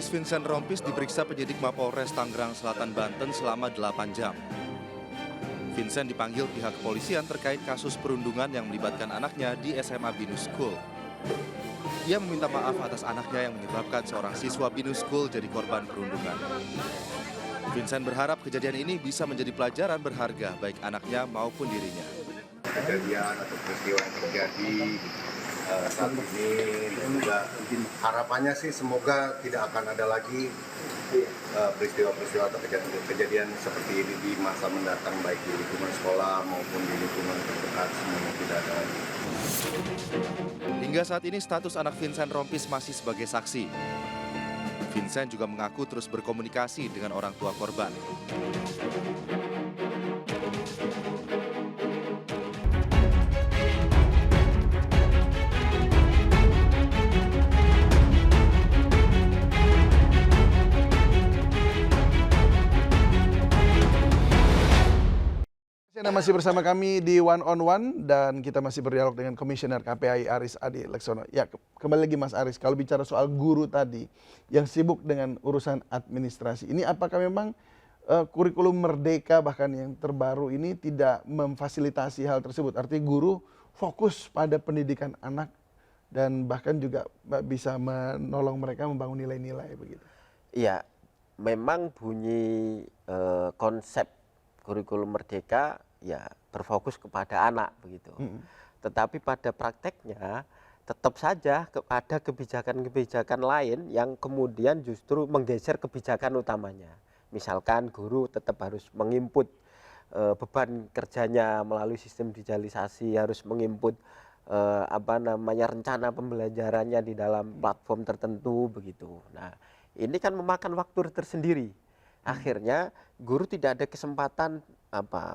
Rompis Vincent Rompis diperiksa penyidik Mapolres Tangerang Selatan, Banten selama 8 jam. Vincent dipanggil pihak kepolisian terkait kasus perundungan yang melibatkan anaknya di SMA Binus School. Ia meminta maaf atas anaknya yang menyebabkan seorang siswa Binus School jadi korban perundungan. Vincent berharap kejadian ini bisa menjadi pelajaran berharga baik anaknya maupun dirinya. Kejadian atau peristiwa yang terjadi saat ini juga harapannya sih semoga tidak akan ada lagi peristiwa-peristiwa atau kejadian seperti ini di masa mendatang, baik di lingkungan sekolah maupun di lingkungan terdekat, semuanya tidak ada lagi. Hingga saat ini status anak Vincent Rompis masih sebagai saksi. Vincent juga mengaku terus berkomunikasi dengan orang tua korban. Anda masih bersama kami di One on One dan kita masih berdialog dengan Komisioner KPAI Aris Adi Leksono. Ya, kembali lagi Mas Aris, kalau bicara soal guru tadi yang sibuk dengan urusan administrasi, ini apakah memang kurikulum merdeka bahkan yang terbaru ini tidak memfasilitasi hal tersebut? Artinya guru fokus pada pendidikan anak dan bahkan juga bisa menolong mereka membangun nilai-nilai begitu. Iya, memang bunyi konsep kurikulum merdeka ya berfokus kepada anak begitu. Tetapi pada prakteknya tetap saja ada kebijakan-kebijakan lain yang kemudian justru menggeser kebijakan utamanya. Misalkan guru tetap harus menginput beban kerjanya melalui sistem digitalisasi, harus menginput rencana pembelajarannya di dalam platform tertentu begitu. Nah, ini kan memakan waktu tersendiri. Akhirnya guru tidak ada kesempatan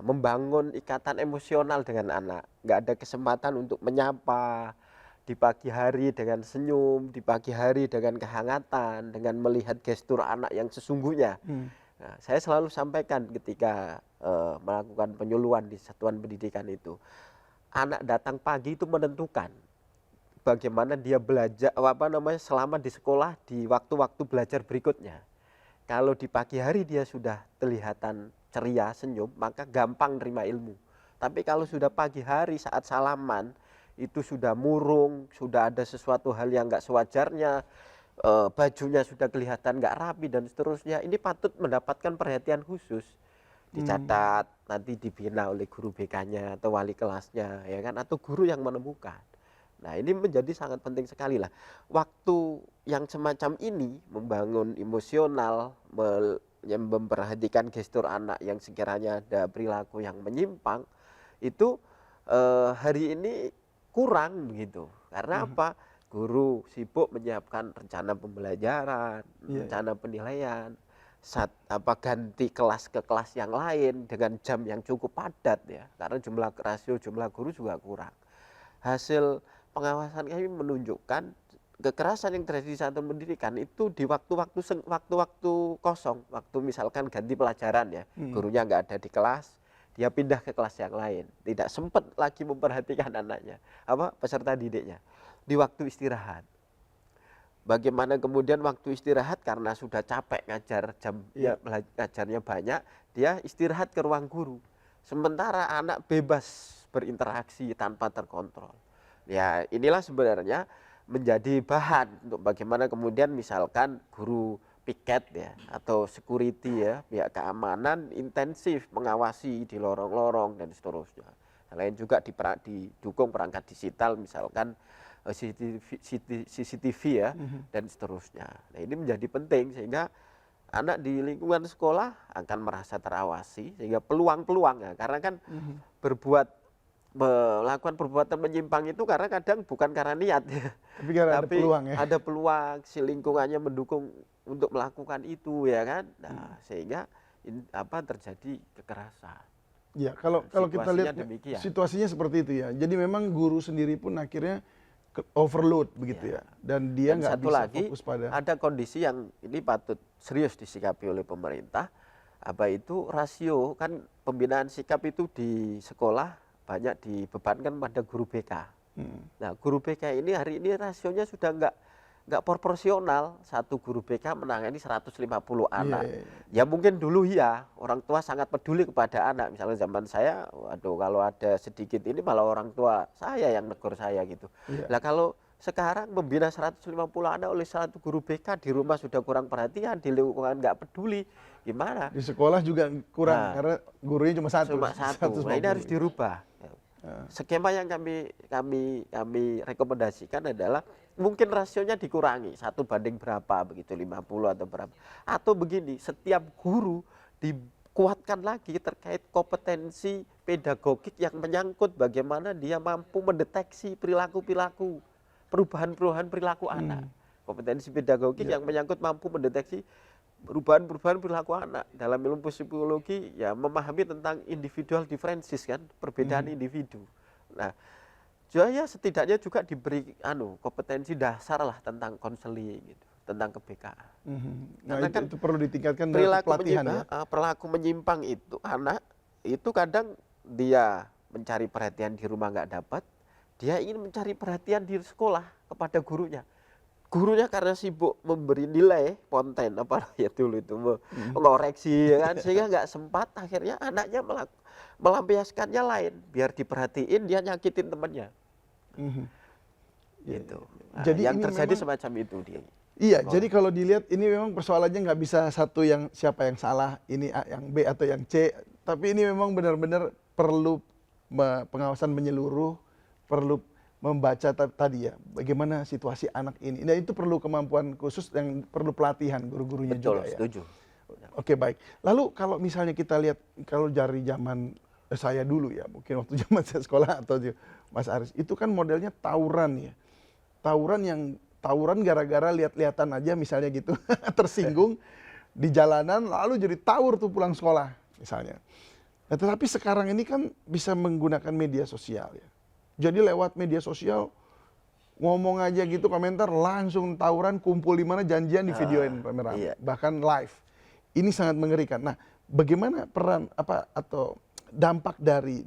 membangun ikatan emosional dengan anak, nggak ada kesempatan untuk menyapa di pagi hari dengan senyum, di pagi hari dengan kehangatan, dengan melihat gestur anak yang sesungguhnya. Nah, saya selalu sampaikan ketika melakukan penyuluhan di satuan pendidikan itu, anak datang pagi itu menentukan bagaimana dia belajar selama di sekolah di waktu-waktu belajar berikutnya. Kalau di pagi hari dia sudah kelihatan ceria, senyum, maka gampang nerima ilmu. Tapi kalau sudah pagi hari saat salaman, itu sudah murung, sudah ada sesuatu hal yang nggak sewajarnya, bajunya sudah kelihatan nggak rapi dan seterusnya, ini patut mendapatkan perhatian khusus. Dicatat, nanti dibina oleh guru BK-nya atau wali kelasnya, ya kan, atau guru yang menemukan. Nah, ini menjadi sangat penting sekali lah. Waktu yang semacam ini membangun emosional, memperhatikan gestur anak yang sekiranya ada perilaku yang menyimpang, itu hari ini kurang begitu. Karena apa? Guru sibuk menyiapkan rencana pembelajaran, rencana penilaian, ganti kelas ke kelas yang lain dengan jam yang cukup padat ya. Karena rasio jumlah guru juga kurang. Hasil pengawasan kami menunjukkan kekerasan yang terjadi di satuan pendidikan itu di waktu-waktu kosong, waktu misalkan ganti pelajaran ya, gurunya nggak ada di kelas, dia pindah ke kelas yang lain, tidak sempat lagi memperhatikan anaknya, peserta didiknya, di waktu istirahat. Bagaimana kemudian waktu istirahat karena sudah capek ngajar, ngajarnya banyak, dia istirahat ke ruang guru. Sementara anak bebas berinteraksi tanpa terkontrol. Ya, inilah sebenarnya menjadi bahan untuk bagaimana kemudian misalkan guru piket ya atau security ya, pihak keamanan intensif mengawasi di lorong-lorong dan seterusnya. Selain juga didukung perangkat digital misalkan CCTV ya dan seterusnya. Nah, ini menjadi penting sehingga anak di lingkungan sekolah akan merasa terawasi sehingga peluang-peluang ya, karena kan melakukan perbuatan menyimpang itu karena kadang bukan karena niat ya. Tapi ada peluang ya. Ada peluang, si lingkungannya mendukung untuk melakukan itu ya kan. Nah, sehingga terjadi kekerasan. Ya, kalau kita lihat demikian. Situasinya seperti itu ya. Jadi memang guru sendiri pun akhirnya overload begitu ya. Dan dia nggak bisa fokus pada. Ada kondisi yang ini patut serius disikapi oleh pemerintah. Rasio kan pembinaan sikap itu di sekolah banyak dibebankan pada guru BK. Nah, guru BK ini hari ini rasionya sudah nggak proporsional satu guru BK menangani 150 anak. Iya. Ya mungkin dulu ya orang tua sangat peduli kepada anak. Misalnya zaman saya, waduh kalau ada sedikit ini malah orang tua saya yang negur saya gitu. Iya. Lah kalau sekarang membina 150 anak oleh satu guru BK di rumah sudah kurang perhatian, di lingkungan nggak peduli, gimana? Di sekolah juga kurang Nah, karena gurunya cuma satu. Cuma satu. Nah, ini harus dirubah. Skema yang kami rekomendasikan adalah mungkin rasionya dikurangi 1 banding berapa begitu 50 atau berapa. Atau begini, setiap guru dikuatkan lagi terkait kompetensi pedagogik yang menyangkut bagaimana dia mampu mendeteksi perilaku-perilaku perubahan-perubahan perilaku anak. Kompetensi pedagogik yang menyangkut mampu mendeteksi perubahan-perubahan perilaku anak. Dalam ilmu psikologi ya memahami tentang individual differences kan, perbedaan individu. Nah, ya setidaknya juga diberi kompetensi dasar lah tentang konseling gitu, tentang kebekaan. Nah, Karena itu perlu ditingkatkan dalam pelatihan ya. Perilaku menyimpang itu anak itu kadang dia mencari perhatian di rumah nggak dapat, dia ingin mencari perhatian di sekolah kepada gurunya. Gurunya karena sibuk memberi nilai konten apa ya dulu itu mengoreksi ya kan, sehingga nggak sempat, akhirnya anaknya melampiaskannya lain biar diperhatiin, dia nyakitin temannya gitu. Nah, Jadi yang ini terjadi memang, semacam itu dia. iya, jadi kalau dilihat ini memang persoalannya nggak bisa satu yang siapa yang salah, ini A yang B atau yang C, tapi ini memang benar-benar perlu pengawasan menyeluruh, perlu membaca tadi ya, bagaimana situasi anak ini. Dan itu perlu kemampuan khusus yang perlu pelatihan guru-gurunya Betul, juga ya. setuju. Oke, baik. Lalu kalau misalnya kita lihat, kalau dari zaman saya dulu ya, mungkin waktu zaman saya sekolah atau Mas Aris, itu kan modelnya tawuran ya. Tawuran gara-gara lihat-lihatan aja misalnya gitu, tersinggung di jalanan, lalu jadi tawur tuh pulang sekolah misalnya. Nah, tetapi sekarang ini kan bisa menggunakan media sosial ya. Jadi lewat media sosial ngomong aja gitu komentar langsung tawuran, kumpul di mana, janjian di videoin rame-rame, iya. bahkan live. Ini sangat mengerikan. Nah, bagaimana peran atau dampak dari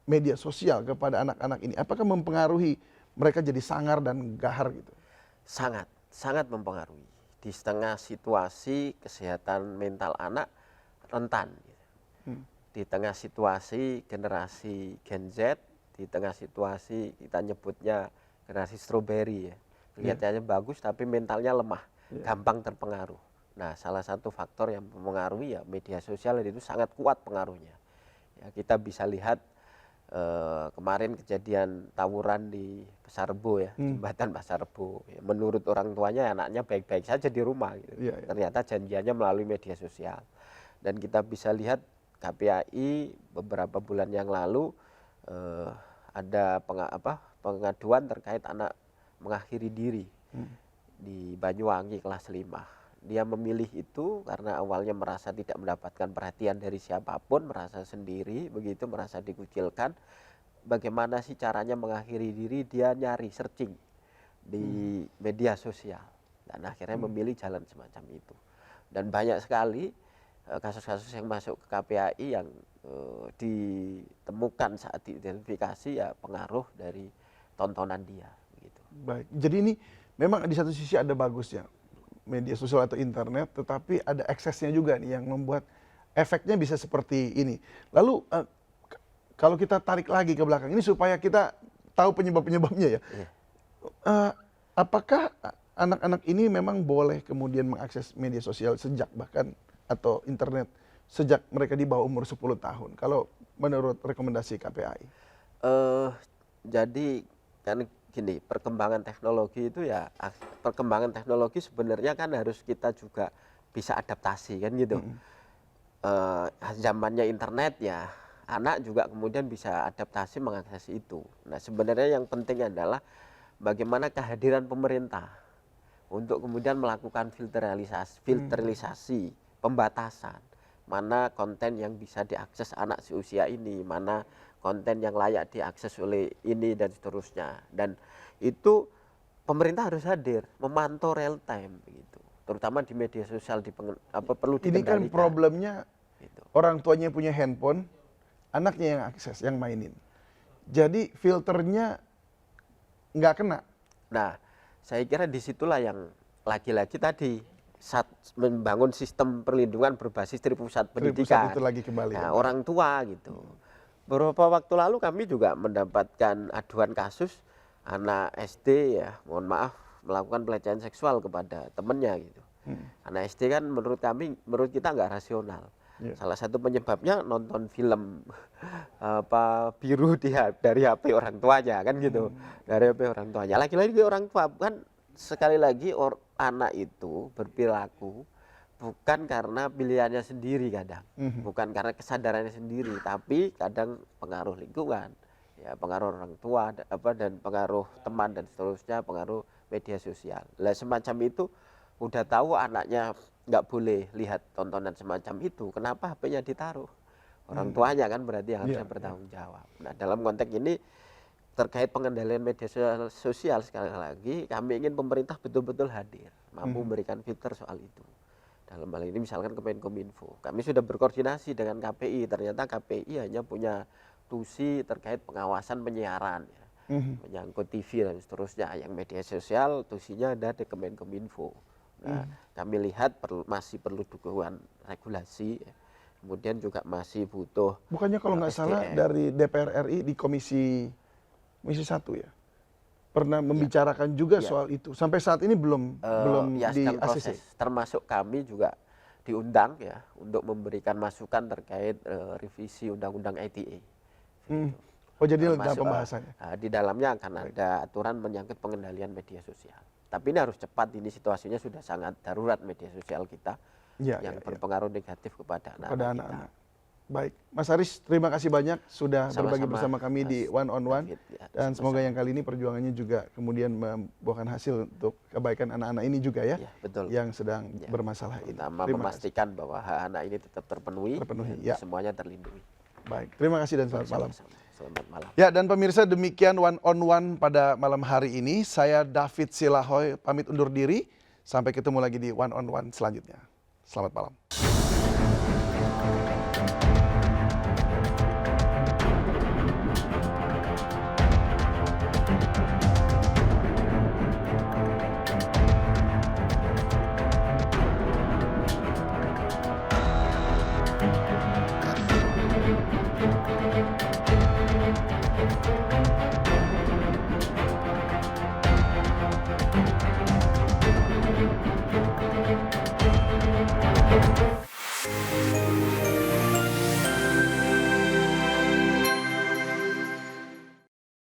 media sosial kepada anak-anak ini? Apakah mempengaruhi mereka jadi sangar dan gahar gitu? Sangat mempengaruhi. Di setengah situasi kesehatan mental anak rentan. Di tengah situasi generasi Gen Z, di tengah situasi kita nyebutnya generasi strawberry ya, kelihatannya bagus tapi mentalnya lemah, gampang terpengaruh. Nah, salah satu faktor yang mempengaruhi ya media sosial itu sangat kuat pengaruhnya. Ya, kita bisa lihat kemarin kejadian tawuran di Pasar Rebo ya, jembatan Pasar Rebo. Ya, menurut orang tuanya anaknya baik-baik saja di rumah gitu. Ternyata janjiannya melalui media sosial. Dan kita bisa lihat KPAI beberapa bulan yang lalu ada pengaduan terkait anak mengakhiri diri di Banyuwangi kelas 5. Dia memilih itu karena awalnya merasa tidak mendapatkan perhatian dari siapapun, merasa sendiri, begitu merasa dikucilkan. Bagaimana sih caranya mengakhiri diri? Dia nyari searching di media sosial dan akhirnya memilih jalan semacam itu. Dan banyak sekali kasus-kasus yang masuk ke KPAI yang ditemukan saat diidentifikasi ya pengaruh dari tontonan dia gitu. Baik. Jadi ini memang di satu sisi ada bagusnya media sosial atau internet, tetapi ada eksesnya juga nih yang membuat efeknya bisa seperti ini. Lalu kalau kita tarik lagi ke belakang ini supaya kita tahu penyebab-penyebabnya ya. Apakah anak-anak ini memang boleh kemudian mengakses media sosial sejak bahkan atau internet sejak mereka di bawah umur 10 tahun kalau menurut rekomendasi KPAI? Jadi kan gini, perkembangan teknologi itu ya, perkembangan teknologi sebenarnya kan harus kita juga bisa adaptasi kan gitu. Zamannya internet ya, anak juga kemudian bisa adaptasi mengakses itu. Nah, sebenarnya yang penting adalah bagaimana kehadiran pemerintah untuk kemudian melakukan filterisasi, pembatasan. Mana konten yang bisa diakses anak seusia ini, mana konten yang layak diakses oleh ini dan seterusnya. Dan itu pemerintah harus hadir, memantau real time gitu. Terutama di media sosial perlu dikendalikan. Ini kan problemnya gitu. Orang tuanya punya handphone, anaknya yang akses, yang mainin. Jadi filternya nggak kena. Nah, saya kira disitulah yang lagi-lagi tadi membangun sistem perlindungan berbasis tripusat pendidikan. Itu lagi kembali. Nah, orang tua gitu. Beberapa waktu lalu kami juga mendapatkan aduan kasus anak SD ya, mohon maaf melakukan pelecehan seksual kepada temannya gitu. Anak SD kan menurut kita nggak rasional. Salah satu penyebabnya nonton film biru dari HP orang tuanya kan gitu. Dari HP orang tuanya. Lagi-lagi orang tua kan sekali lagi anak itu berperilaku bukan karena pilihannya sendiri kadang, bukan karena kesadarannya sendiri, tapi kadang pengaruh lingkungan, ya pengaruh orang tua dan pengaruh teman dan seterusnya, pengaruh media sosial. Lah semacam itu udah tahu anaknya nggak boleh lihat tontonan semacam itu, kenapa HP-nya ditaruh? Orang tuanya kan berarti yang harusnya bertanggung jawab. Nah dalam konteks ini terkait pengendalian media sosial sekali lagi kami ingin pemerintah betul-betul hadir, mampu memberikan filter soal itu. Dalam hal ini misalkan Kemenkominfo, kami sudah berkoordinasi dengan KPI, ternyata KPI hanya punya tusi terkait pengawasan penyiaran, ya. Menyangkut TV dan seterusnya. Yang media sosial tusinya ada di Kemenkominfo. Nah, kami lihat masih perlu dukungan regulasi, ya. Kemudian juga masih butuh. Bukannya kalau nggak salah dari DPR RI di Komisi 1 ya, pernah membicarakan juga soal itu. Sampai saat ini belum ya, di sedang ACC. proses. Termasuk kami juga diundang ya untuk memberikan masukan terkait revisi Undang-Undang ITE. Oh jadi dalam pembahasannya. Di dalamnya akan ada aturan menyangkut pengendalian media sosial. Tapi ini harus cepat, ini situasinya sudah sangat darurat media sosial kita yang berpengaruh negatif kepada anak-anak kita. Baik, Mas Aris, terima kasih banyak sudah Sama-sama, berbagi bersama kami di One on One. Dan semoga yang kali ini perjuangannya juga kemudian membuahkan hasil untuk kebaikan anak-anak ini juga ya, betul. Yang sedang bermasalah ini. Terutama memastikan bahwa hak anak ini tetap terpenuhi ya. Semuanya terlindungi. Baik, terima kasih dan selamat malam. Selamat malam. Ya, dan pemirsa, demikian One on One pada malam hari ini. Saya David Silahoy pamit undur diri. Sampai ketemu lagi di One on One selanjutnya. Selamat malam.